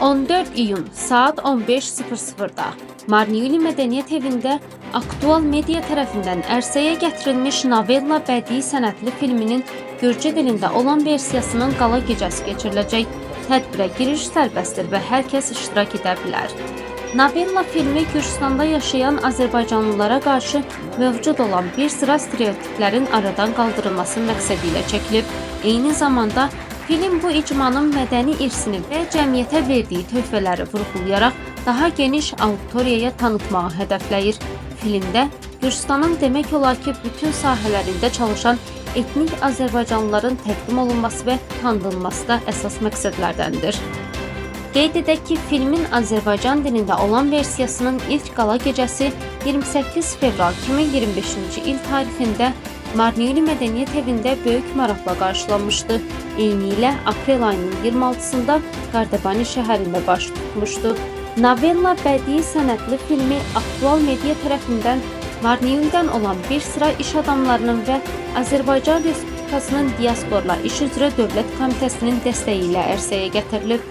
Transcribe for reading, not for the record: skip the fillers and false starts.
14 iyun saat 15:00-da Marniuli Mədəniyyət Evində Aktual Media tərəfindən ərsəyə gətirilmiş Novella bədii sənətli filminin Gürcə dilində olan versiyasının qala gecəsi keçiriləcək. Tədbirə giriş sərbəstdir və hər kəs iştirak edə bilər. Novella filmi Gürcüstanda yaşayan Azərbaycanlılara qarşı mövcud olan bir sıra stereotiplərin aradan qaldırılması məqsədi ilə çəkilib. Eyni zamanda film bu icmanın mədəni irsini və cəmiyyətə verdiyi töhfələri vurğulayaraq daha geniş auditoriyaya tanıtmağı hədəfləyir. Filmdə Gürcüstanın demək olar ki, bütün sahələrində çalışan etnik Azərbaycanlıların təqdim olunması və tanıdılması da əsas məqsədlərdəndir. Qeyd edək ki, filmin Azərbaycan dilində olan versiyasının ilk qala gecəsi 28 fevral 2025-ci il tarixində Marniuli Mədəniyyət Evində böyük maraqla qarşılanmışdı. Eyni ilə aprel ayının 26-sında Qardəbani şəhərində baş tutmuşdu. Novella bədii sənətli filmi Aktual Media tərəfindən Marniulidən olan bir sıra iş adamlarının və Azərbaycan Respublikasının Diasporlar İş üzrə Dövlət Komitəsinin dəstəyi ilə ərsəyə gətirilib.